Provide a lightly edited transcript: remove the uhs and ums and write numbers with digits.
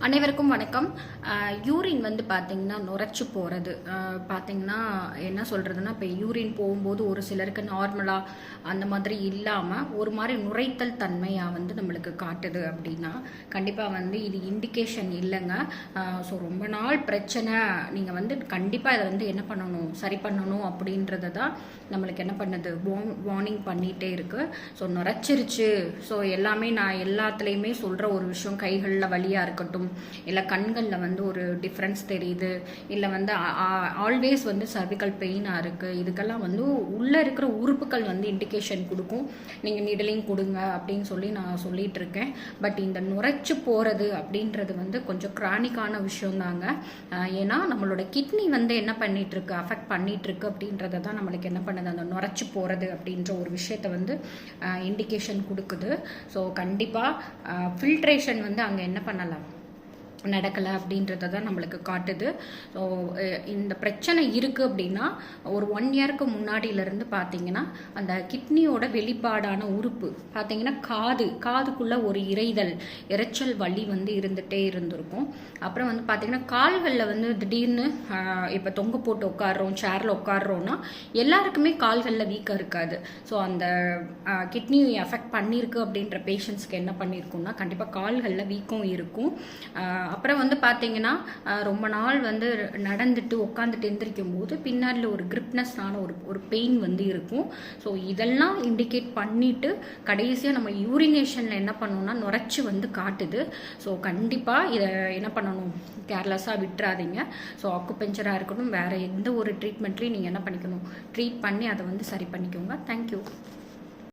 அனைவருக்கும் வணக்கம். யூரின் வந்து பார்த்தீங்கன்னா நுரைச்சி போகிறது. பார்த்தீங்கன்னா என்ன சொல்கிறதுனா, இப்போ யூரின் போகும்போது ஒரு சிலருக்கு நார்மலாக அந்த மாதிரி இல்லாமல் ஒரு மாதிரி நுரைத்தல் தன்மையாக வந்து நம்மளுக்கு காட்டுது அப்படின்னா கண்டிப்பாக வந்து இது இண்டிகேஷன் இல்லைங்க. ஸோ ரொம்ப நாள் பிரச்சனை, நீங்கள் வந்து கண்டிப்பாக இதை வந்து என்ன பண்ணணும், சரி பண்ணணும் அப்படின்றத தான் நம்மளுக்கு என்ன பண்ணுது, வார்னிங் பண்ணிகிட்டே இருக்குது. ஸோ நுரைச்சிருச்சு. ஸோ எல்லாமே நான் எல்லாத்துலேயுமே சொல்கிற ஒரு விஷயம், கைகளில் வலியாக இருக்கட்டும், இல்லை கண்களில் வந்து ஒரு டிஃப்ரென்ஸ் தெரியுது, இல்லை வந்து ஆல்வேஸ் வந்து சர்விக்கல் பெயினாக இருக்குது, இதுக்கெல்லாம் வந்து உள்ளே இருக்கிற உறுப்புகள் வந்து இண்டிகேஷன் கொடுக்கும். நீங்கள் நீடலிங் கொடுங்க அப்படின்னு சொல்லி நான் சொல்லிட்டு இருக்கேன். பட் இந்த நுரைச்சு போகிறது அப்படின்றது வந்து கொஞ்சம் கிரானிக்கான விஷயம்தாங்க. ஏன்னா நம்மளோட கிட்னி வந்து என்ன பண்ணிகிட்ருக்கு, அஃபெக்ட் பண்ணிகிட்ருக்கு அப்படின்றத தான் நம்மளுக்கு என்ன பண்ணுது, அந்த நுரைச்சு போகிறது அப்படின்ற ஒரு விஷயத்தை வந்து இண்டிகேஷன் கொடுக்குது. ஸோ கண்டிப்பாக ஃபில்ட்ரேஷன் வந்து அங்கே என்ன பண்ணலாம், நடக்கலை அப்படின்றத தான் நம்மளுக்கு காட்டுது. ஸோ இந்த பிரச்சனை இருக்குது அப்படின்னா ஒரு 1 இயருக்கு முன்னாடியிலேருந்து பார்த்தீங்கன்னா அந்த கிட்னியோட வெளிப்பாடான உறுப்பு பார்த்தீங்கன்னா காதுக்குள்ளே ஒரு இரைச்சல் வலி வந்து இருந்துகிட்டே இருந்திருக்கும். அப்புறம் வந்து பார்த்தீங்கன்னா கால்களில் வந்து திடீர்னு இப்போ தொங்க போட்டு உட்காடுறோம், சேரில் உட்காடுறோன்னா எல்லாருக்குமே கால்களில் வீக்கம் இருக்காது. ஸோ அந்த கிட்னி எஃபெக்ட் பண்ணியிருக்கு அப்படின்ற பேஷண்ட்ஸ்க்கு என்ன பண்ணியிருக்குன்னா கண்டிப்பாக கால்களில் வீக்கம் இருக்கும். அப்புறம் வந்து பார்த்தீங்கன்னா ரொம்ப நாள் வந்து நடந்துட்டு உட்காந்துட்டு எந்திரிக்கும் போது பின்னாடியில் ஒரு கிரிப்னஸ்ஸான ஒரு பெயின் வந்து இருக்கும். ஸோ இதெல்லாம் இண்டிகேட் பண்ணிட்டு கடைசியாக நம்ம யூரினேஷனில் என்ன பண்ணோம்னா நுரைச்சி வந்து காட்டுது. ஸோ கண்டிப்பாக இதை என்ன பண்ணணும், கேர்லெஸ்ஸாக விட்டுறாதீங்க. ஸோ அக்குபஞ்சராக இருக்கட்டும், வேறு எந்த ஒரு ட்ரீட்மெண்ட்லேயும் நீங்கள் என்ன பண்ணிக்கணும், ட்ரீட் பண்ணி அதை வந்து சரி பண்ணிக்கோங்க. தேங்க்யூ.